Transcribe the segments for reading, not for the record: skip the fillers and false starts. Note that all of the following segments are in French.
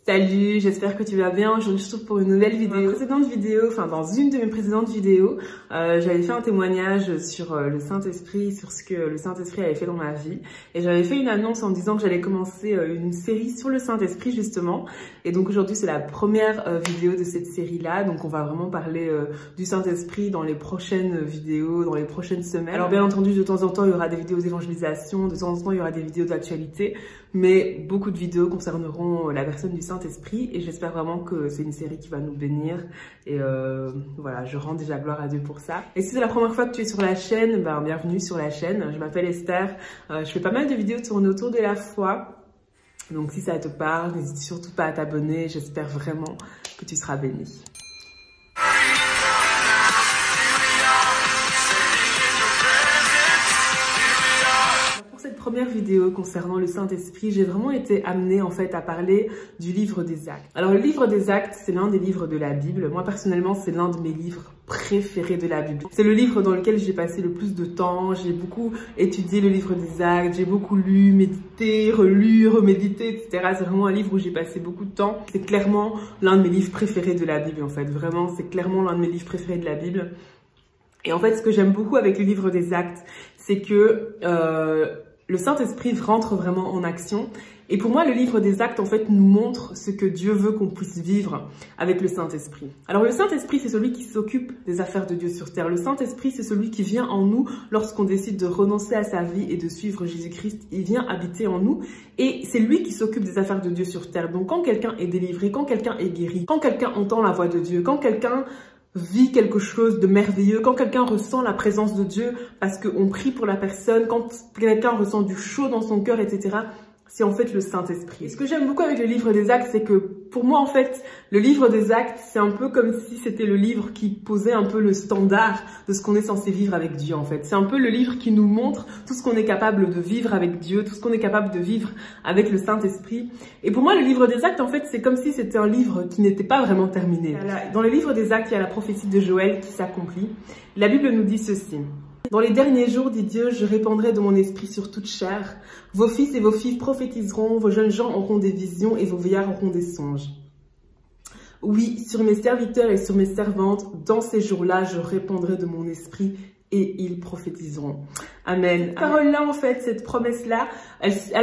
Salut, j'espère que tu vas bien. Aujourd'hui, je te retrouve pour une nouvelle vidéo. Dans une de mes précédentes vidéos, j'avais fait un témoignage sur le Saint-Esprit, sur ce que le Saint-Esprit avait fait dans ma vie. Et j'avais fait une annonce en disant que j'allais commencer une série sur le Saint-Esprit, justement. Et donc aujourd'hui, c'est la première vidéo de cette série-là. Donc on va vraiment parler du Saint-Esprit dans les prochaines vidéos, dans les prochaines semaines. Alors bien entendu, de temps en temps, il y aura des vidéos d'évangélisation, de temps en temps, il y aura des vidéos d'actualité. Mais beaucoup de vidéos concerneront la personne du Saint-Esprit et j'espère vraiment que c'est une série qui va nous bénir et voilà, je rends déjà gloire à Dieu pour ça. Et si c'est la première fois que tu es sur la chaîne, ben, bienvenue sur la chaîne. Je m'appelle Esther, je fais pas mal de vidéos tournées autour de la foi. Donc si ça te parle, n'hésite surtout pas à t'abonner, j'espère vraiment que tu seras béni. Première vidéo concernant le Saint-Esprit, j'ai vraiment été amenée en fait à parler du livre des Actes. Alors le livre des Actes, c'est l'un des livres de la Bible. Moi personnellement, c'est l'un de mes livres préférés de la Bible. C'est le livre dans lequel j'ai passé le plus de temps. J'ai beaucoup étudié le livre des Actes, j'ai beaucoup lu, médité, relu, remédité, etc. C'est vraiment un livre où j'ai passé beaucoup de temps. C'est clairement l'un de mes livres préférés de la Bible en fait. Vraiment, c'est clairement l'un de mes livres préférés de la Bible. Et en fait, ce que j'aime beaucoup avec le livre des Actes, c'est que le Saint-Esprit rentre vraiment en action. Et pour moi, le livre des Actes, en fait, nous montre ce que Dieu veut qu'on puisse vivre avec le Saint-Esprit. Alors, le Saint-Esprit, c'est celui qui s'occupe des affaires de Dieu sur terre. Le Saint-Esprit, c'est celui qui vient en nous lorsqu'on décide de renoncer à sa vie et de suivre Jésus-Christ. Il vient habiter en nous et c'est lui qui s'occupe des affaires de Dieu sur terre. Donc, quand quelqu'un est délivré, quand quelqu'un est guéri, quand quelqu'un entend la voix de Dieu, quand quelqu'un vit quelque chose de merveilleux, quand quelqu'un ressent la présence de Dieu parce qu'on prie pour la personne, quand quelqu'un ressent du chaud dans son cœur, etc., c'est en fait le Saint-Esprit. Et ce que j'aime beaucoup avec le livre des Actes, c'est que pour moi, en fait, le livre des Actes, c'est un peu comme si c'était le livre qui posait un peu le standard de ce qu'on est censé vivre avec Dieu, en fait. C'est un peu le livre qui nous montre tout ce qu'on est capable de vivre avec Dieu, tout ce qu'on est capable de vivre avec le Saint-Esprit. Et pour moi, le livre des Actes, en fait, c'est comme si c'était un livre qui n'était pas vraiment terminé. Dans le livre des Actes, il y a la prophétie de Joël qui s'accomplit. La Bible nous dit ceci. Dans les derniers jours, dit Dieu, je répandrai de mon esprit sur toute chair. Vos fils et vos filles prophétiseront, vos jeunes gens auront des visions et vos vieillards auront des songes. Oui, sur mes serviteurs et sur mes servantes, dans ces jours-là, je répandrai de mon esprit et ils prophétiseront. Amen. Cette parole-là, en fait, cette promesse-là, elle s'est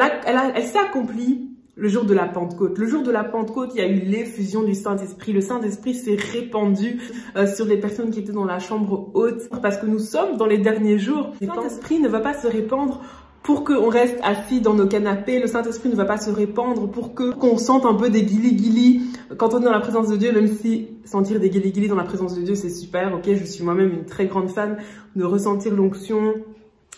accomplie le jour de la Pentecôte. Le jour de la Pentecôte, il y a eu l'effusion du Saint-Esprit. Le Saint-Esprit s'est répandu sur les personnes qui étaient dans la chambre haute. Parce que nous sommes dans les derniers jours. Le Saint-Esprit ne va pas se répandre pour qu'on reste assis dans nos canapés. Le Saint-Esprit ne va pas se répandre pour qu'on sente un peu des guilis-guilis quand on est dans la présence de Dieu, même si sentir des guilis-guilis dans la présence de Dieu, c'est super. Ok, je suis moi-même une très grande fan de ressentir l'onction,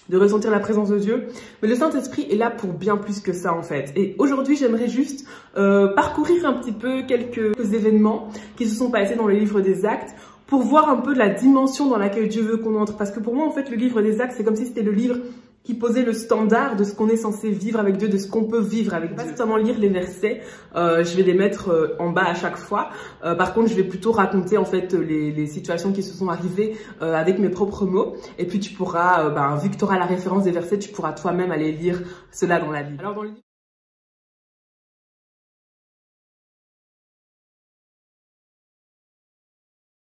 de ressentir la présence de Dieu. Mais le Saint-Esprit est là pour bien plus que ça, en fait. Et aujourd'hui, j'aimerais juste parcourir un petit peu quelques événements qui se sont passés dans le livre des Actes pour voir un peu la dimension dans laquelle Dieu veut qu'on entre. Parce que pour moi, en fait, le livre des Actes, c'est comme si c'était le livre qui posait le standard de ce qu'on est censé vivre avec Dieu, de ce qu'on peut vivre avec Dieu. Je vais pas seulement lire les versets, je vais les mettre en bas à chaque fois. Par contre, je vais plutôt raconter en fait les situations qui se sont arrivées avec mes propres mots. Et puis tu pourras, vu que tu auras la référence des versets, tu pourras toi-même aller lire cela dans la Bible. Alors dans le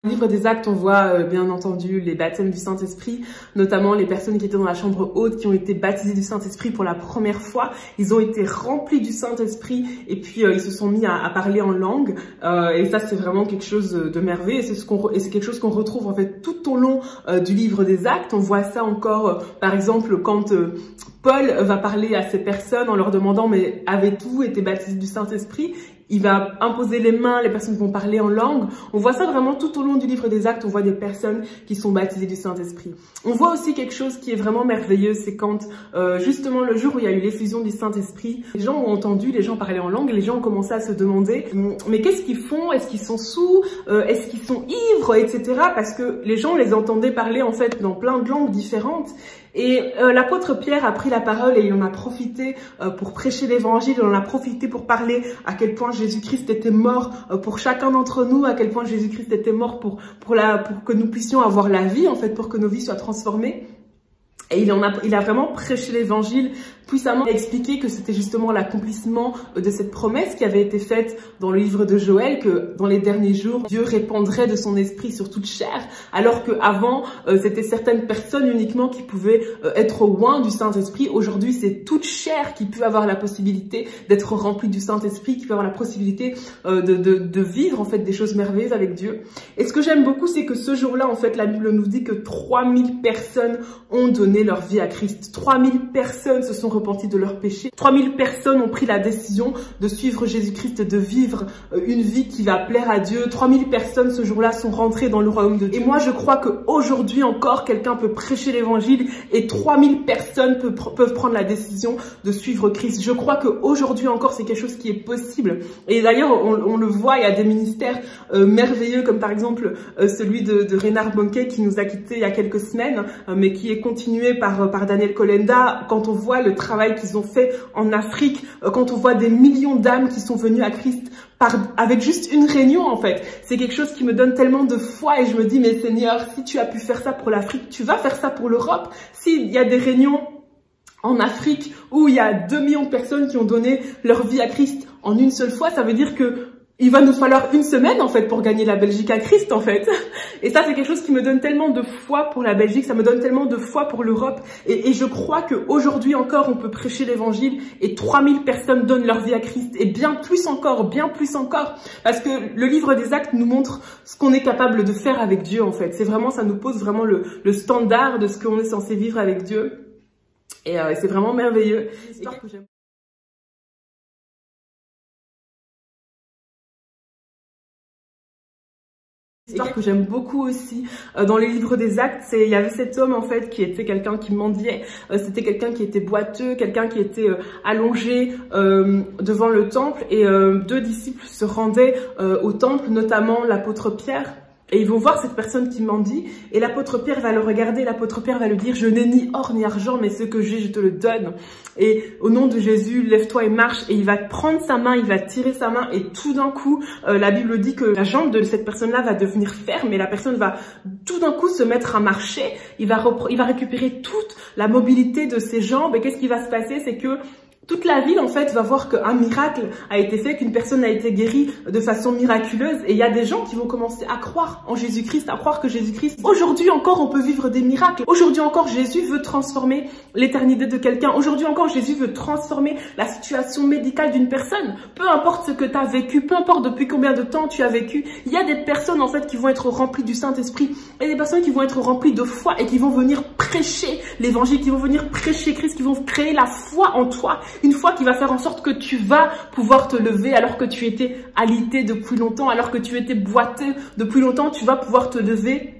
livre des Actes, on voit bien entendu les baptêmes du Saint-Esprit, notamment les personnes qui étaient dans la chambre haute, qui ont été baptisées du Saint-Esprit pour la première fois. Ils ont été remplis du Saint-Esprit et puis ils se sont mis à parler en langue. Et ça, c'est vraiment quelque chose de merveilleux. Et c'est quelque chose qu'on retrouve en fait tout au long du livre des Actes. On voit ça encore, par exemple, quand Paul va parler à ces personnes en leur demandant « Mais avez-vous été baptisés du Saint-Esprit ?» Il va imposer les mains, les personnes vont parler en langue. On voit ça vraiment tout au long du livre des Actes. On voit des personnes qui sont baptisées du Saint-Esprit. On voit aussi quelque chose qui est vraiment merveilleux, c'est quand justement le jour où il y a eu l'effusion du Saint-Esprit, les gens ont entendu, les gens parlaient en langue et les gens ont commencé à se demander mais qu'est-ce qu'ils font? Est-ce qu'ils sont saols? Est-ce qu'ils sont ivres? Etc. Parce que les gens les entendaient parler en fait dans plein de langues différentes. Et l'apôtre Pierre a pris la parole et il en a profité pour prêcher l'évangile, il en a profité pour parler à quel point Jésus-Christ était mort pour chacun d'entre nous, à quel point Jésus-Christ était mort pour que nous puissions avoir la vie, en fait, pour que nos vies soient transformées. Et il a vraiment prêché l'évangile puissamment expliqué que c'était justement l'accomplissement de cette promesse qui avait été faite dans le livre de Joël, que dans les derniers jours, Dieu répandrait de son esprit sur toute chair, alors qu'avant, c'était certaines personnes uniquement qui pouvaient être loin du Saint-Esprit. Aujourd'hui, c'est toute chair qui peut avoir la possibilité d'être remplie du Saint-Esprit, qui peut avoir la possibilité de vivre en fait des choses merveilleuses avec Dieu. Et ce que j'aime beaucoup, c'est que ce jour-là, en fait, la Bible nous dit que 3000 personnes ont donné leur vie à Christ. 3000 personnes se sont repenties de leurs péchés. 3000 personnes ont pris la décision de suivre Jésus-Christ, de vivre une vie qui va plaire à Dieu. 3000 personnes ce jour-là sont rentrées dans le royaume de Dieu. Et moi, je crois qu'aujourd'hui encore, quelqu'un peut prêcher l'évangile et 3000 personnes peuvent prendre la décision de suivre Christ. Je crois qu'aujourd'hui encore, c'est quelque chose qui est possible. Et d'ailleurs, on le voit, il y a des ministères merveilleux, comme par exemple celui de Reinhard Bonnke qui nous a quittés il y a quelques semaines, mais qui est continué par Daniel Kolenda. Quand on voit le travail qu'ils ont fait en Afrique, quand on voit des millions d'âmes qui sont venues à Christ avec juste une réunion, en fait, c'est quelque chose qui me donne tellement de foi et je me dis, mais Seigneur, si tu as pu faire ça pour l'Afrique, tu vas faire ça pour l'Europe. S'il y a des réunions en Afrique où il y a 2 millions de personnes qui ont donné leur vie à Christ en une seule fois, ça veut dire que il va nous falloir une semaine, en fait, pour gagner la Belgique à Christ, en fait. Et ça, c'est quelque chose qui me donne tellement de foi pour la Belgique, ça me donne tellement de foi pour l'Europe. Et je crois qu'aujourd'hui encore, on peut prêcher l'évangile et 3000 personnes donnent leur vie à Christ. Et bien plus encore. Parce que le livre des Actes nous montre ce qu'on est capable de faire avec Dieu, en fait. C'est vraiment, ça nous pose vraiment le standard de ce qu'on est censé vivre avec Dieu. Et c'est vraiment merveilleux. Histoire que j'aime. Histoire que j'aime beaucoup aussi dans les livres des Actes, il y avait cet homme en fait qui était quelqu'un qui mendiait, c'était quelqu'un qui était boiteux, quelqu'un qui était allongé devant le temple et 2 disciples se rendaient au temple, notamment l'apôtre Pierre. Et ils vont voir cette personne qui mendie et l'apôtre Pierre va le regarder, l'apôtre Pierre va lui dire « Je n'ai ni or ni argent, mais ce que j'ai, je te le donne. Et au nom de Jésus, lève-toi et marche. » Et il va prendre sa main, il va tirer sa main et tout d'un coup, la Bible dit que la jambe de cette personne-là va devenir ferme et la personne va tout d'un coup se mettre à marcher. Il va récupérer toute la mobilité de ses jambes et qu'est-ce qui va se passer? C'est que toute la ville, en fait, va voir qu'un miracle a été fait, qu'une personne a été guérie de façon miraculeuse. Et il y a des gens qui vont commencer à croire en Jésus-Christ, à croire que Jésus-Christ, aujourd'hui encore, on peut vivre des miracles. Aujourd'hui encore, Jésus veut transformer l'éternité de quelqu'un. Aujourd'hui encore, Jésus veut transformer la situation médicale d'une personne. Peu importe ce que tu as vécu, peu importe depuis combien de temps tu as vécu, il y a des personnes, en fait, qui vont être remplies du Saint-Esprit et des personnes qui vont être remplies de foi et qui vont venir prêcher l'évangile, qui vont venir prêcher Christ, qui vont créer la foi en toi. Une foi qui va faire en sorte que tu vas pouvoir te lever alors que tu étais alité depuis longtemps, alors que tu étais boiteux depuis longtemps, tu vas pouvoir te lever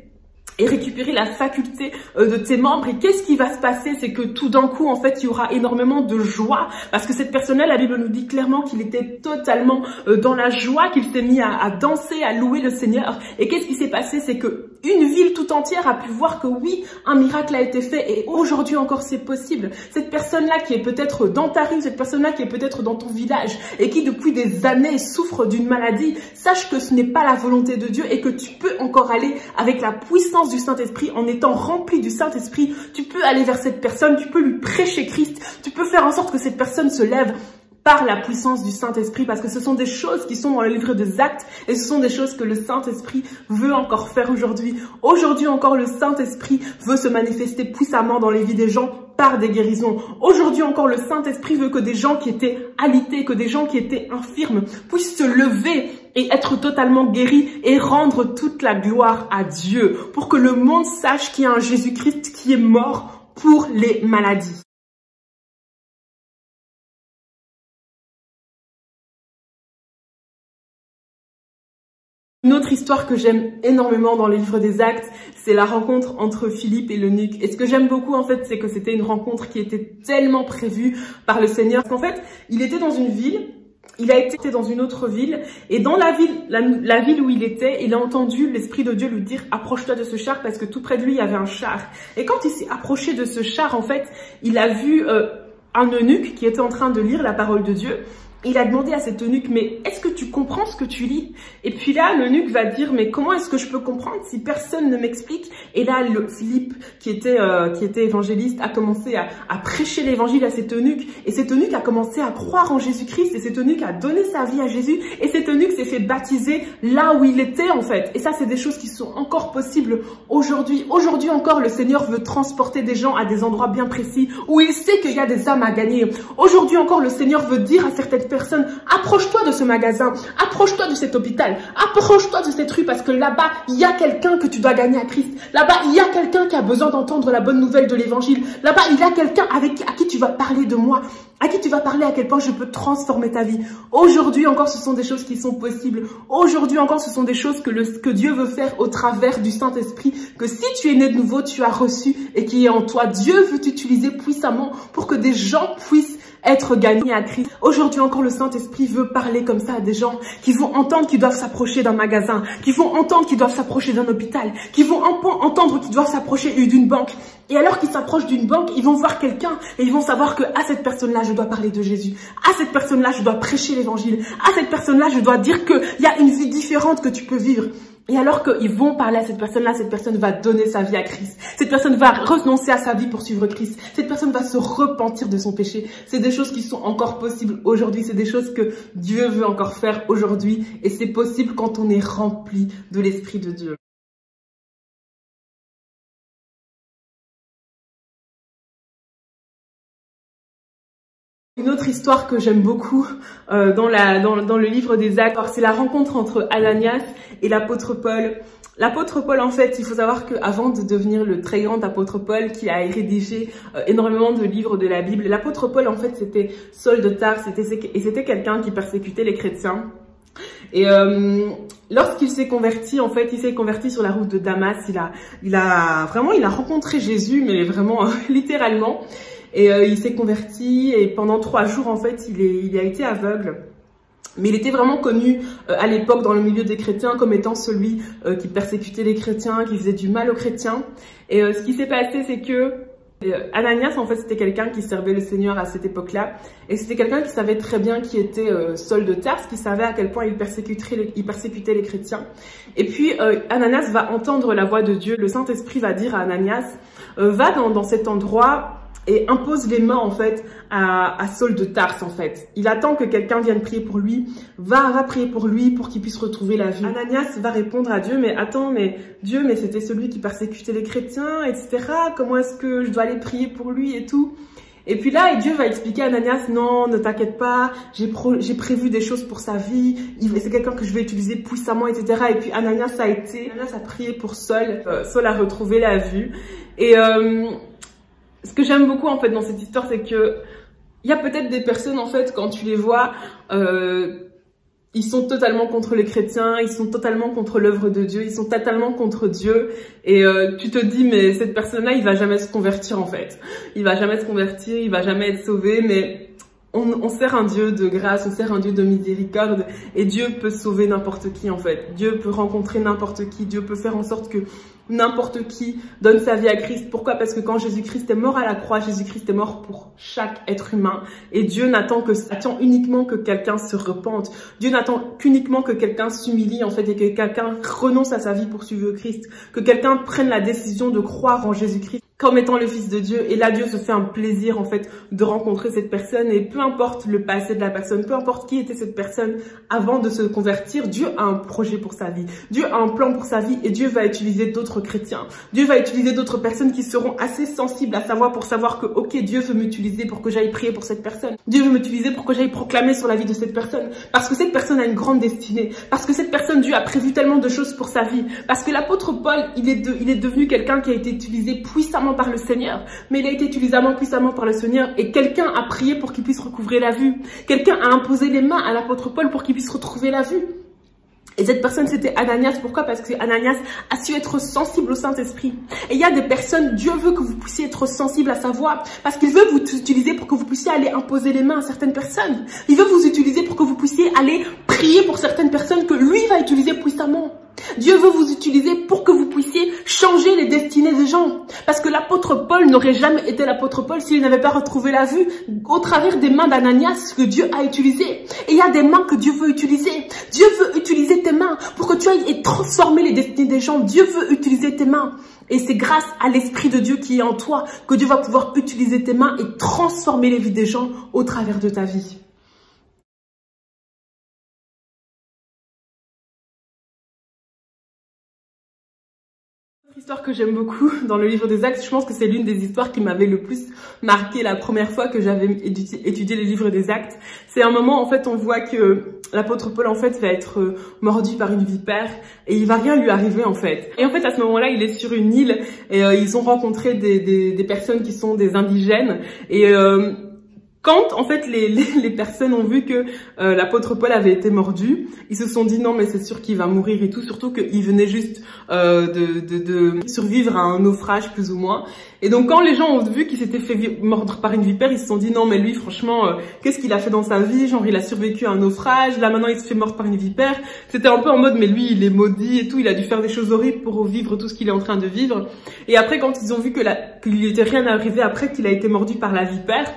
et récupérer la faculté de tes membres. Et qu'est-ce qui va se passer? C'est que tout d'un coup, en fait, il y aura énormément de joie parce que cette personne-là, la Bible nous dit clairement qu'il était totalement dans la joie, qu'il s'est mis à danser, à louer le Seigneur. Et qu'est-ce qui s'est passé? C'est que une ville tout entière a pu voir que oui, un miracle a été fait et aujourd'hui encore c'est possible. Cette personne-là qui est peut-être dans ta rue, cette personne-là qui est peut-être dans ton village et qui depuis des années souffre d'une maladie, sache que ce n'est pas la volonté de Dieu et que tu peux encore aller avec la puissance du Saint-Esprit, en étant rempli du Saint-Esprit, tu peux aller vers cette personne, tu peux lui prêcher Christ, tu peux faire en sorte que cette personne se lève par la puissance du Saint-Esprit, parce que ce sont des choses qui sont dans le livre des Actes et ce sont des choses que le Saint-Esprit veut encore faire aujourd'hui. Aujourd'hui encore, le Saint-Esprit veut se manifester puissamment dans les vies des gens par des guérisons. Aujourd'hui encore, le Saint-Esprit veut que des gens qui étaient alités, que des gens qui étaient infirmes puissent se lever et être totalement guéris et rendre toute la gloire à Dieu pour que le monde sache qu'il y a un Jésus-Christ qui est mort pour les maladies. Une autre histoire que j'aime énormément dans les livres des Actes, c'est la rencontre entre Philippe et l'eunuque. Et ce que j'aime beaucoup, en fait, c'est que c'était une rencontre qui était tellement prévue par le Seigneur. Parce qu'en fait, il était dans une ville, il a été dans une autre ville, et dans la ville où il était, il a entendu l'Esprit de Dieu lui dire « Approche-toi de ce char » parce que tout près de lui, il y avait un char. Et quand il s'est approché de ce char, en fait, il a vu un eunuque qui était en train de lire la parole de Dieu. Il a demandé à cet eunuque, mais est-ce que tu comprends ce que tu lis? Et puis là, l'eunuque va dire, mais comment est-ce que je peux comprendre si personne ne m'explique? Et là, Philippe, qui était évangéliste, a commencé à prêcher l'évangile à cet eunuque. Et cet eunuque a commencé à croire en Jésus-Christ. Et cet eunuque a donné sa vie à Jésus. Et cet eunuque s'est fait baptiser là où il était, en fait. Et ça, c'est des choses qui sont encore possibles aujourd'hui. Aujourd'hui encore, le Seigneur veut transporter des gens à des endroits bien précis où il sait qu'il y a des âmes à gagner. Aujourd'hui encore, le Seigneur veut dire à certaines personne, approche-toi de ce magasin, approche-toi de cet hôpital, approche-toi de cette rue parce que là-bas, il y a quelqu'un que tu dois gagner à Christ. Là-bas, il y a quelqu'un qui a besoin d'entendre la bonne nouvelle de l'évangile. Là-bas, il y a quelqu'un à qui tu vas parler de moi, à qui tu vas parler à quel point je peux transformer ta vie. Aujourd'hui encore, ce sont des choses qui sont possibles. Aujourd'hui encore, ce sont des choses que Dieu veut faire au travers du Saint-Esprit, que si tu es né de nouveau, tu as reçu et qui est en toi. Dieu veut t'utiliser puissamment pour que des gens puissent être gagnés à Christ. Aujourd'hui encore, le Saint-Esprit veut parler comme ça à des gens qui vont entendre qu'ils doivent s'approcher d'un magasin, qui vont entendre qu'ils doivent s'approcher d'un hôpital, qui vont entendre qu'ils doivent s'approcher d'une banque. Et alors qu'ils s'approchent d'une banque, ils vont voir quelqu'un et ils vont savoir que à cette personne-là, je dois parler de Jésus. À cette personne-là, je dois prêcher l'évangile. À cette personne-là, je dois dire qu'il y a une vie différente que tu peux vivre. Et alors qu'ils vont parler à cette personne va donner sa vie à Christ. Cette personne va renoncer à sa vie pour suivre Christ. Cette personne va se repentir de son péché. C'est des choses qui sont encore possibles aujourd'hui. C'est des choses que Dieu veut encore faire aujourd'hui. Et c'est possible quand on est rempli de l'Esprit de Dieu. Une autre histoire que j'aime beaucoup dans le livre des Actes, c'est la rencontre entre Ananias et l'apôtre Paul. L'apôtre Paul, en fait, il faut savoir qu'avant de devenir le très grand apôtre Paul, qui a rédigé énormément de livres de la Bible, l'apôtre Paul, en fait, c'était Saul de Tarse, et c'était quelqu'un qui persécutait les chrétiens. Et lorsqu'il s'est converti, en fait, il s'est converti sur la route de Damas. Il a rencontré Jésus, mais vraiment littéralement. Et il s'est converti et pendant 3 jours, en fait, il a été aveugle. Mais il était vraiment connu à l'époque dans le milieu des chrétiens comme étant celui qui persécutait les chrétiens, qui faisait du mal aux chrétiens. Et ce qui s'est passé, c'est que Ananias, en fait, c'était quelqu'un qui servait le Seigneur à cette époque-là. Et c'était quelqu'un qui savait très bien qui était Saul de Tarse, qui savait à quel point il persécutait les chrétiens. Et puis, Ananias va entendre la voix de Dieu. Le Saint-Esprit va dire à Ananias, va dans cet endroit et impose les mains, en fait, à Saul de Tarse, en fait. Il attend que quelqu'un vienne prier pour lui, va prier pour lui pour qu'il puisse retrouver la vie. Ananias va répondre à Dieu, mais attends, mais Dieu, mais c'était celui qui persécutait les chrétiens, etc. Comment est-ce que je dois aller prier pour lui et tout? Et puis là, Dieu va expliquer à Ananias, non, ne t'inquiète pas, j'ai prévu des choses pour sa vie, c'est quelqu'un que je vais utiliser puissamment, etc. Et puis Ananias a prié pour Saul, Saul a retrouvé la vue. Et ce que j'aime beaucoup, en fait, dans cette histoire, c'est que il y a peut-être des personnes, en fait, quand tu les vois, ils sont totalement contre les chrétiens, ils sont totalement contre l'œuvre de Dieu, ils sont totalement contre Dieu. Et tu te dis, mais cette personne-là, il va jamais se convertir, en fait. Il va jamais se convertir, il va jamais être sauvé, mais on sert un Dieu de grâce, on sert un Dieu de miséricorde. Et Dieu peut sauver n'importe qui, en fait. Dieu peut rencontrer n'importe qui. Dieu peut faire en sorte que n'importe qui donne sa vie à Christ. Pourquoi? Parce que quand Jésus-Christ est mort à la croix, Jésus-Christ est mort pour chaque être humain. Et Dieu attend uniquement que quelqu'un se repente. Dieu n'attend qu'uniquement que quelqu'un s'humilie, en fait, et que quelqu'un renonce à sa vie pour suivre Christ. Que quelqu'un prenne la décision de croire en Jésus-Christ comme étant le Fils de Dieu. Et là, Dieu se fait un plaisir, en fait, de rencontrer cette personne. Et peu importe le passé de la personne, peu importe qui était cette personne avant de se convertir, Dieu a un projet pour sa vie. Dieu a un plan pour sa vie et Dieu va utiliser d'autres chrétiens. Dieu va utiliser d'autres personnes qui seront assez sensibles pour savoir que, ok, Dieu veut m'utiliser pour que j'aille prier pour cette personne. Dieu veut m'utiliser pour que j'aille proclamer sur la vie de cette personne. Parce que cette personne a une grande destinée. Parce que cette personne, Dieu a prévu tellement de choses pour sa vie. Parce que l'apôtre Paul, il est devenu quelqu'un qui a été utilisé puissamment par le Seigneur. Mais il a été utilisé puissamment par le Seigneur et quelqu'un a prié pour qu'il puisse recouvrer la vue. Quelqu'un a imposé les mains à l'apôtre Paul pour qu'il puisse retrouver la vue. Et cette personne, c'était Ananias. Pourquoi? Parce que Ananias a su être sensible au Saint-Esprit. Et il y a des personnes, Dieu veut que vous puissiez être sensible à sa voix. Parce qu'il veut vous utiliser pour que vous puissiez aller imposer les mains à certaines personnes. Il veut vous utiliser pour que vous puissiez aller prier pour certaines personnes que lui va utiliser puissamment. Dieu veut vous utiliser pour que vous puissiez changer les destinées des gens. Parce que l'apôtre Paul Paul n'aurait jamais été l'apôtre Paul s'il n'avait pas retrouvé la vue au travers des mains d'Ananias que Dieu a utilisées. Et il y a des mains que Dieu veut utiliser. Dieu veut utiliser tes mains pour que tu ailles transformer les destinées des gens. Dieu veut utiliser tes mains. Et c'est grâce à l'Esprit de Dieu qui est en toi que Dieu va pouvoir utiliser tes mains et transformer les vies des gens au travers de ta vie. Histoire que j'aime beaucoup dans le livre des Actes, je pense que c'est l'une des histoires qui m'avait le plus marqué la première fois que j'avais étudié les livres des Actes. C'est un moment, en fait, on voit que l'apôtre Paul, en fait, va être mordu par une vipère et il va rien lui arriver, en fait. Et en fait, à ce moment-là, il est sur une île et ils ont rencontré des personnes qui sont des indigènes et quand, en fait, les personnes ont vu que l'apôtre Paul avait été mordu, ils se sont dit non, mais c'est sûr qu'il va mourir et tout, surtout qu'il venait juste de survivre à un naufrage, plus ou moins. Et donc, quand les gens ont vu qu'il s'était fait mordre par une vipère, ils se sont dit non, mais lui, franchement, qu'est-ce qu'il a fait dans sa vie? Genre, il a survécu à un naufrage, là, maintenant, il se fait mordre par une vipère. C'était un peu en mode, mais lui, il est maudit et tout, il a dû faire des choses horribles pour vivre tout ce qu'il est en train de vivre. Et après, quand ils ont vu qu'il n'était rien arrivé après qu'il a été mordu par la vipère,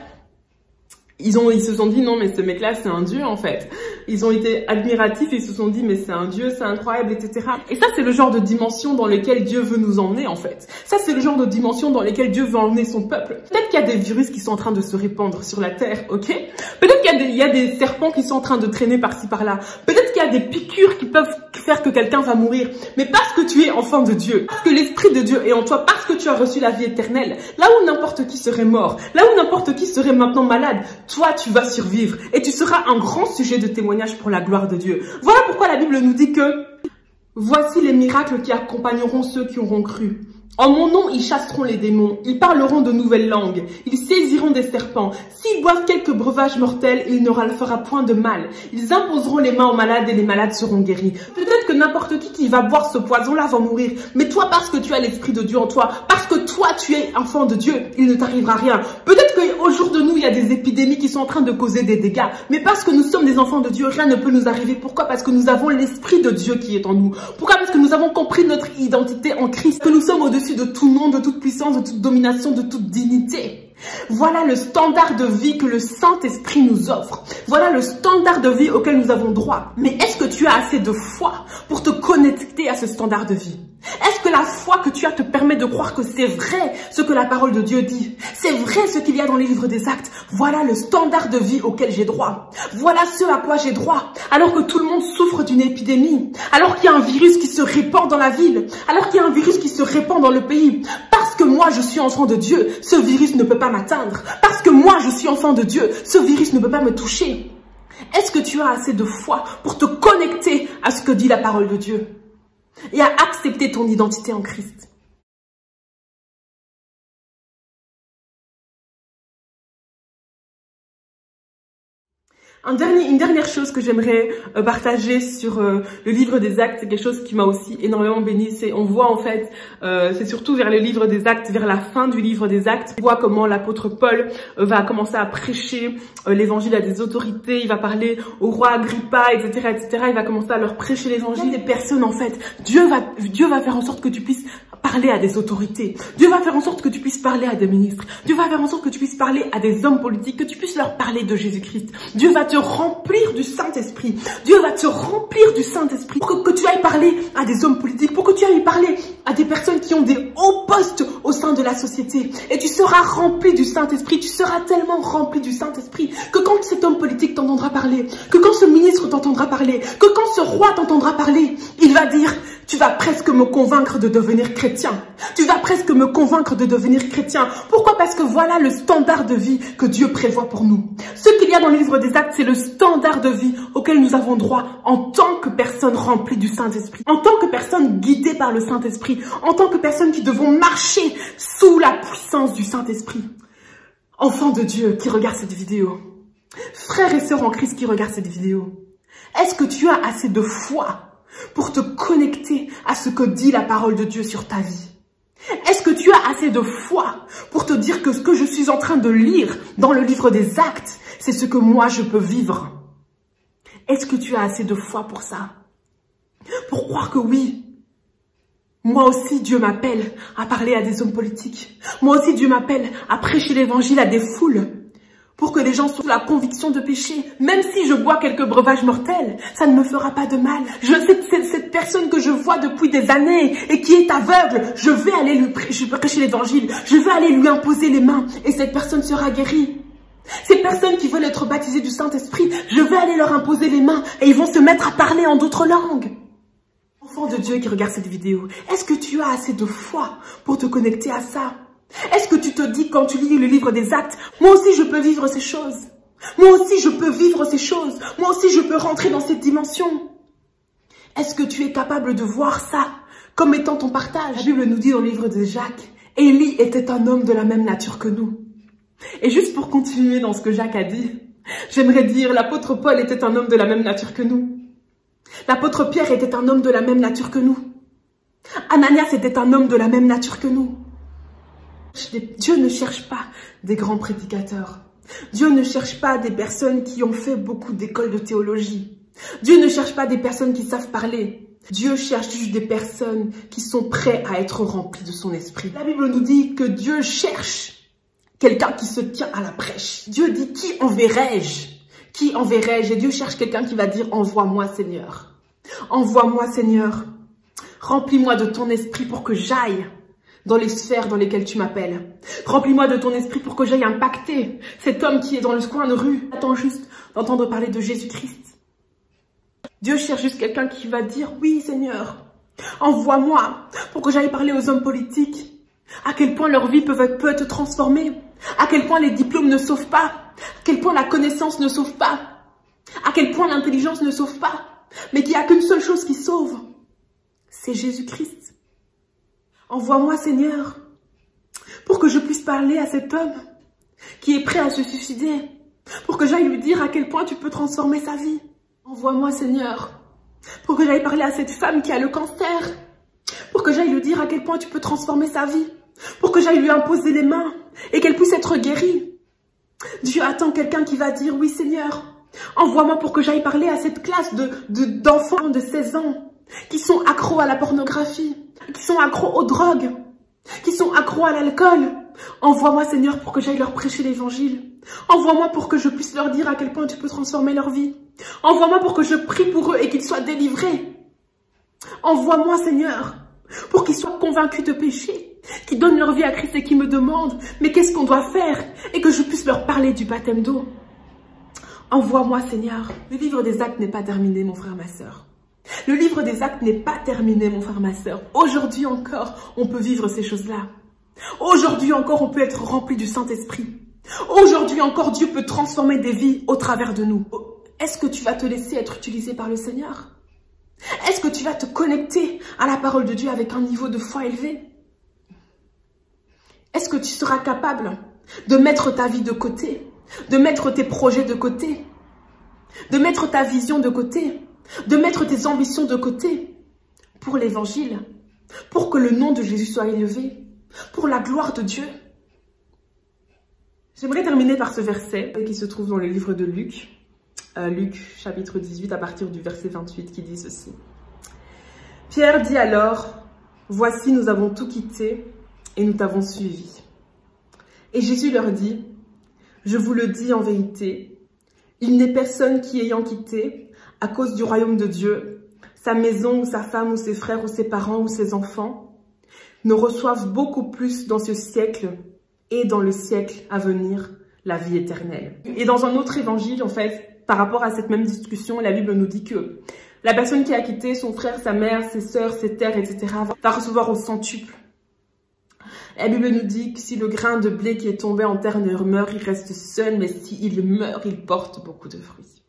ils se sont dit non mais ce mec-là c'est un dieu en fait. Ils ont été admiratifs et ils se sont dit mais c'est un dieu, c'est incroyable, etc. Et ça c'est le genre de dimension dans lequel Dieu veut nous emmener en fait. Ça c'est le genre de dimension dans lequel Dieu veut emmener son peuple. Peut-être qu'il y a des virus qui sont en train de se répandre sur la terre, ok? Peut-être qu'il y a des serpents qui sont en train de traîner par-ci par-là. Peut-être qu'il y a des piqûres qui peuvent faire que quelqu'un va mourir. Mais parce que tu es enfant de Dieu, parce que l'Esprit de Dieu est en toi, parce que tu as reçu la vie éternelle, là où n'importe qui serait mort, là où n'importe qui serait maintenant malade, toi, tu vas survivre et tu seras un grand sujet de témoignage pour la gloire de Dieu. Voilà pourquoi la Bible nous dit que voici les miracles qui accompagneront ceux qui auront cru. En mon nom, ils chasseront les démons, ils parleront de nouvelles langues, ils saisiront des serpents. S'ils boivent quelques breuvages mortels, il ne leur fera point de mal. Ils imposeront les mains aux malades et les malades seront guéris. Peut-être que n'importe qui va boire ce poison-là va mourir. Mais toi, parce que tu as l'Esprit de Dieu en toi, parce que toi, tu es enfant de Dieu, il ne t'arrivera rien. Peut-être qu'au jour de nous, il y a des épidémies qui sont en train de causer des dégâts. Mais parce que nous sommes des enfants de Dieu, rien ne peut nous arriver. Pourquoi? Parce que nous avons l'Esprit de Dieu qui est en nous. Pourquoi? Parce que nous avons compris notre identité en Christ, que nous sommes au-dessus de tout nom, de toute puissance, de toute domination, de toute dignité. Voilà le standard de vie que le Saint-Esprit nous offre. Voilà le standard de vie auquel nous avons droit. Mais est-ce que tu as assez de foi pour te connecter à ce standard de vie? Est-ce que la foi que tu as te permet de croire que c'est vrai ce que la parole de Dieu dit? C'est vrai ce qu'il y a dans les livres des Actes. Voilà le standard de vie auquel j'ai droit. Voilà ce à quoi j'ai droit. Alors que tout le monde souffre d'une épidémie. Alors qu'il y a un virus qui se répand dans la ville. Alors qu'il y a un virus qui se répand dans le pays. Parce que moi je suis enfant de Dieu, ce virus ne peut pas m'atteindre. Parce que moi je suis enfant de Dieu, ce virus ne peut pas me toucher. Est-ce que tu as assez de foi pour te connecter à ce que dit la parole de Dieu et à accepter ton identité en Christ? Une dernière chose que j'aimerais partager sur le livre des Actes, c'est quelque chose qui m'a aussi énormément béni. C'est, on voit en fait, c'est surtout vers le livre des Actes, vers la fin du livre des Actes, on voit comment l'apôtre Paul va commencer à prêcher l'évangile à des autorités. Il va parler au roi Agrippa, etc., etc. Il va commencer à leur prêcher l'évangile. Des personnes en fait, Dieu va faire en sorte que tu puisses parler à des autorités. Dieu va faire en sorte que tu puisses parler à des ministres. Dieu va faire en sorte que tu puisses parler à des hommes politiques, que tu puisses leur parler de Jésus-Christ. Dieu va te remplir du Saint-Esprit. Dieu va te remplir du Saint-Esprit pour que tu ailles parler à des hommes politiques, pour que tu ailles parler à des personnes qui ont des hauts postes au sein de la société. Et tu seras rempli du Saint-Esprit. Tu seras tellement rempli du Saint-Esprit que quand cet homme politique t'entendra parler, que quand ce ministre t'entendra parler, que quand ce roi t'entendra parler, il va dire: tu vas presque me convaincre de devenir chrétien. Tu vas presque me convaincre de devenir chrétien. Pourquoi? Parce que voilà le standard de vie que Dieu prévoit pour nous. Ce qu'il y a dans le livre des Actes, c'est le standard de vie auquel nous avons droit en tant que personnes remplies du Saint-Esprit, en tant que personnes guidées par le Saint-Esprit, en tant que personnes qui devons marcher sous la puissance du Saint-Esprit. Enfants de Dieu qui regardent cette vidéo, frères et sœurs en Christ qui regardent cette vidéo, est-ce que tu as assez de foi pour te connecter à ce que dit la parole de Dieu sur ta vie? Est-ce que tu as assez de foi pour te dire que ce que je suis en train de lire dans le livre des Actes, c'est ce que moi je peux vivre? Est-ce que tu as assez de foi pour ça? Pour croire que oui, Moi aussi, Dieu m'appelle à parler à des hommes politiques. Moi aussi, Dieu m'appelle à prêcher l'évangile à des foules. Pour que les gens soient la conviction de péché. Même si je bois quelques breuvages mortels, ça ne me fera pas de mal. Je sais cette personne que je vois depuis des années et qui est aveugle, je vais aller lui prêcher l'évangile. Je vais aller lui imposer les mains et cette personne sera guérie. Ces personnes qui veulent être baptisées du Saint-Esprit, je vais aller leur imposer les mains et ils vont se mettre à parler en d'autres langues. Enfant de Dieu qui regarde cette vidéo, est-ce que tu as assez de foi pour te connecter à ça? Est-ce que tu te dis quand tu lis le livre des Actes, moi aussi je peux vivre ces choses. Moi aussi je peux vivre ces choses. Moi aussi je peux rentrer dans cette dimension. Est-ce que tu es capable de voir ça comme étant ton partage? La Bible nous dit dans le livre de Jacques, Élie était un homme de la même nature que nous. Et juste pour continuer dans ce que Jacques a dit, j'aimerais dire l'apôtre Paul était un homme de la même nature que nous. L'apôtre Pierre était un homme de la même nature que nous. Ananias était un homme de la même nature que nous. Dieu ne cherche pas des grands prédicateurs. Dieu ne cherche pas des personnes qui ont fait beaucoup d'écoles de théologie. Dieu ne cherche pas des personnes qui savent parler. Dieu cherche juste des personnes qui sont prêtes à être remplies de son esprit. La Bible nous dit que Dieu cherche quelqu'un qui se tient à la brèche. Dieu dit, qui enverrai-je? Qui enverrai-je? Et Dieu cherche quelqu'un qui va dire, envoie-moi Seigneur. Envoie-moi Seigneur. Remplis-moi de ton esprit pour que j'aille dans les sphères dans lesquelles tu m'appelles. Remplis-moi de ton esprit pour que j'aille impacter cet homme qui est dans le coin de rue. Attends juste d'entendre parler de Jésus-Christ. Dieu cherche juste quelqu'un qui va dire, oui Seigneur, envoie-moi pour que j'aille parler aux hommes politiques. À quel point leur vie peut être transformée. À quel point les diplômes ne sauvent pas. À quel point la connaissance ne sauve pas. À quel point l'intelligence ne sauve pas. Mais qu'il n'y a qu'une seule chose qui sauve. C'est Jésus-Christ. Envoie-moi, Seigneur, pour que je puisse parler à cet homme qui est prêt à se suicider, pour que j'aille lui dire à quel point tu peux transformer sa vie. Envoie-moi, Seigneur, pour que j'aille parler à cette femme qui a le cancer, pour que j'aille lui dire à quel point tu peux transformer sa vie, pour que j'aille lui imposer les mains et qu'elle puisse être guérie. Dieu attend quelqu'un qui va dire, oui, Seigneur, envoie-moi pour que j'aille parler à cette classe d'enfants de 16 ans qui sont accros à la pornographie, qui sont accros aux drogues, qui sont accros à l'alcool. Envoie-moi, Seigneur, pour que j'aille leur prêcher l'évangile. Envoie-moi pour que je puisse leur dire à quel point tu peux transformer leur vie. Envoie-moi pour que je prie pour eux et qu'ils soient délivrés. Envoie-moi, Seigneur, pour qu'ils soient convaincus de péché, qu'ils donnent leur vie à Christ et qu'ils me demandent, mais qu'est-ce qu'on doit faire? Et que je puisse leur parler du baptême d'eau. Envoie-moi, Seigneur. Le livre des Actes n'est pas terminé, mon frère, ma sœur. Le livre des Actes n'est pas terminé, mon frère, ma sœur. Aujourd'hui encore, on peut vivre ces choses-là. Aujourd'hui encore, on peut être rempli du Saint-Esprit. Aujourd'hui encore, Dieu peut transformer des vies au travers de nous. Est-ce que tu vas te laisser être utilisé par le Seigneur? Est-ce que tu vas te connecter à la parole de Dieu avec un niveau de foi élevé? Est-ce que tu seras capable de mettre ta vie de côté, de mettre tes projets de côté, de mettre ta vision de côté, de mettre tes ambitions de côté pour l'évangile, pour que le nom de Jésus soit élevé, pour la gloire de Dieu? J'aimerais terminer par ce verset qui se trouve dans le livre de Luc, Luc chapitre 18 à partir du verset 28 qui dit ceci. Pierre dit alors, voici nous avons tout quitté et nous t'avons suivi. Et Jésus leur dit, je vous le dis en vérité, il n'est personne qui ayant quitté à cause du royaume de Dieu, sa maison ou sa femme ou ses frères ou ses parents ou ses enfants, ne reçoivent beaucoup plus dans ce siècle et dans le siècle à venir la vie éternelle. Et dans un autre évangile, en fait, par rapport à cette même discussion, la Bible nous dit que la personne qui a quitté son frère, sa mère, ses sœurs, ses terres, etc. va recevoir au centuple. La Bible nous dit que si le grain de blé qui est tombé en terre ne meurt, il reste seul, mais s'il meurt, il porte beaucoup de fruits.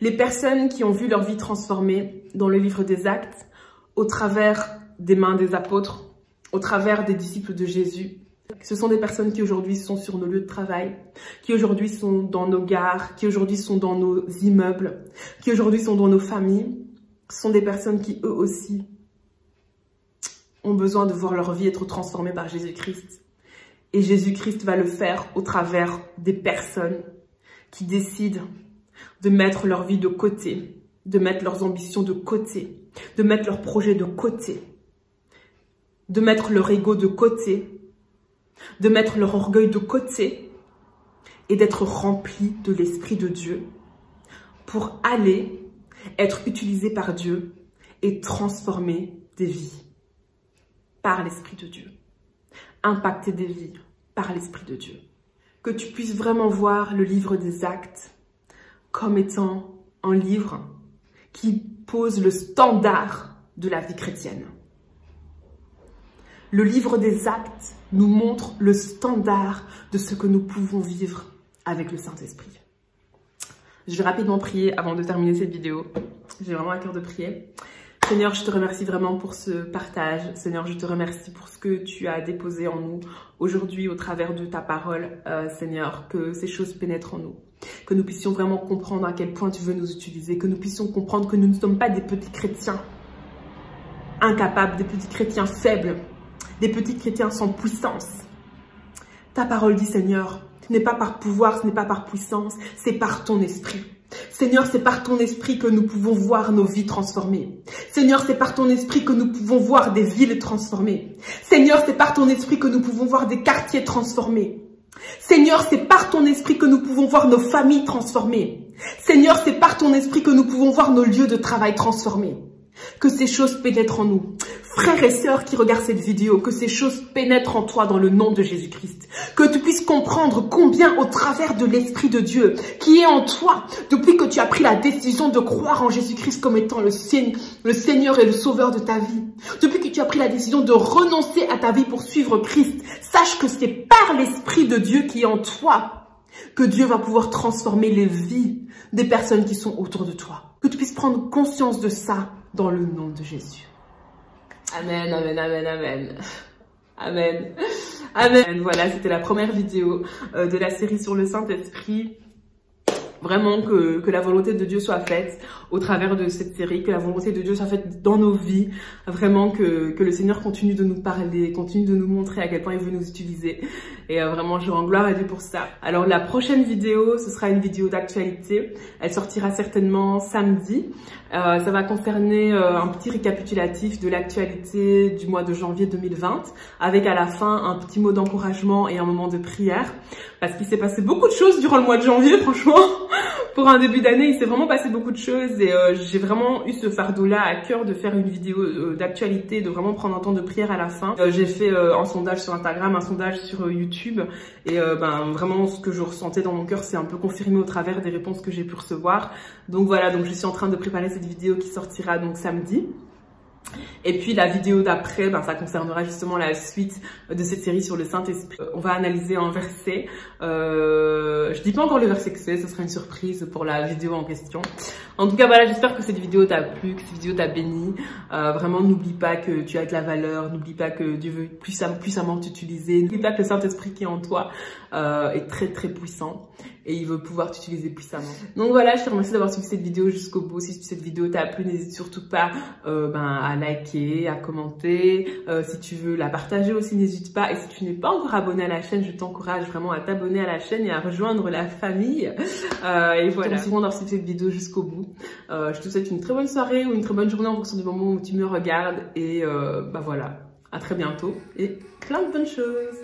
Les personnes qui ont vu leur vie transformée dans le livre des Actes, au travers des mains des apôtres, au travers des disciples de Jésus, ce sont des personnes qui aujourd'hui sont sur nos lieux de travail, qui aujourd'hui sont dans nos gares, qui aujourd'hui sont dans nos immeubles, qui aujourd'hui sont dans nos familles. Ce sont des personnes qui, eux aussi, ont besoin de voir leur vie être transformée par Jésus-Christ. Et Jésus-Christ va le faire au travers des personnes qui décident de mettre leur vie de côté, de mettre leurs ambitions de côté, de mettre leurs projets de côté de mettre leur ego de côté, de mettre leur orgueil de côté et d'être remplis de l'Esprit de Dieu pour aller être utilisés par Dieu et transformer des vies par l'Esprit de Dieu. Impacter des vies par l'Esprit de Dieu. Que tu puisses vraiment voir le livre des Actes comme étant un livre qui pose le standard de la vie chrétienne. Le livre des Actes nous montre le standard de ce que nous pouvons vivre avec le Saint-Esprit. Je vais rapidement prier avant de terminer cette vidéo. J'ai vraiment à cœur de prier. Seigneur, je te remercie vraiment pour ce partage. Seigneur, je te remercie pour ce que tu as déposé en nous aujourd'hui au travers de ta parole. Seigneur, que ces choses pénètrent en nous. Que nous puissions vraiment comprendre à quel point tu veux nous utiliser. Que nous puissions comprendre que nous ne sommes pas des petits chrétiens incapables, des petits chrétiens faibles, des petits chrétiens sans puissance. Ta parole dit, Seigneur, ce n'est pas par pouvoir, ce n'est pas par puissance, c'est par ton esprit. Seigneur, c'est par ton esprit que nous pouvons voir nos vies transformées. Seigneur, c'est par ton esprit que nous pouvons voir des villes transformées. Seigneur, c'est par ton esprit que nous pouvons voir des quartiers transformés. Seigneur, c'est par ton esprit que nous pouvons voir nos familles transformées. Seigneur, c'est par ton esprit que nous pouvons voir nos lieux de travail transformés. Que ces choses pénètrent en nous. Frères et sœurs qui regardent cette vidéo, que ces choses pénètrent en toi dans le nom de Jésus-Christ. Que tu puisses comprendre combien au travers de l'Esprit de Dieu qui est en toi, depuis que tu as pris la décision de croire en Jésus-Christ comme étant le Seigneur et le Sauveur de ta vie, depuis que tu as pris la décision de renoncer à ta vie pour suivre Christ, sache que c'est par l'Esprit de Dieu qui est en toi que Dieu va pouvoir transformer les vies des personnes qui sont autour de toi. Que tu puisses prendre conscience de ça dans le nom de Jésus. Amen, amen, amen, amen. Amen. Amen. Voilà, c'était la première vidéo de la série sur le Saint-Esprit. Vraiment que la volonté de Dieu soit faite au travers de cette série, que la volonté de Dieu soit faite dans nos vies. Vraiment que le Seigneur continue de nous parler, continue de nous montrer à quel point il veut nous utiliser. Et vraiment, je rends gloire à Dieu pour ça. Alors la prochaine vidéo, ce sera une vidéo d'actualité. Elle sortira certainement samedi. Ça va concerner un petit récapitulatif de l'actualité du mois de janvier 2020, avec à la fin un petit mot d'encouragement et un moment de prière. Parce qu'il s'est passé beaucoup de choses durant le mois de janvier, franchement. Pour un début d'année, il s'est vraiment passé beaucoup de choses et j'ai vraiment eu ce fardeau-là à cœur de faire une vidéo d'actualité, de vraiment prendre un temps de prière à la fin. J'ai fait un sondage sur Instagram, un sondage sur YouTube et vraiment ce que je ressentais dans mon cœur s'est un peu confirmé au travers des réponses que j'ai pu recevoir. Donc voilà, donc je suis en train de préparer cette vidéo qui sortira donc samedi. Et puis la vidéo d'après, ça concernera justement la suite de cette série sur le Saint-Esprit. On va analyser un verset. Je dis pas encore le verset que c'est, ce sera une surprise pour la vidéo en question. En tout cas, voilà, j'espère que cette vidéo t'a plu, que cette vidéo t'a béni. Vraiment, n'oublie pas que tu as de la valeur, n'oublie pas que Dieu veut puissamment t'utiliser, n'oublie pas que le Saint-Esprit qui est en toi est très très puissant. Et il veut pouvoir t'utiliser puissamment. Donc voilà, je te remercie d'avoir suivi cette vidéo jusqu'au bout. Si cette vidéo t'a plu, n'hésite surtout pas à liker, à commenter. Si tu veux la partager aussi, n'hésite pas. Et si tu n'es pas encore abonné à la chaîne, je t'encourage vraiment à t'abonner à la chaîne et à rejoindre la famille. Et voilà, merci d'avoir suivi cette vidéo jusqu'au bout. Je te souhaite une très bonne soirée ou une très bonne journée en fonction du moment où tu me regardes. Et voilà, à très bientôt et plein de bonnes choses.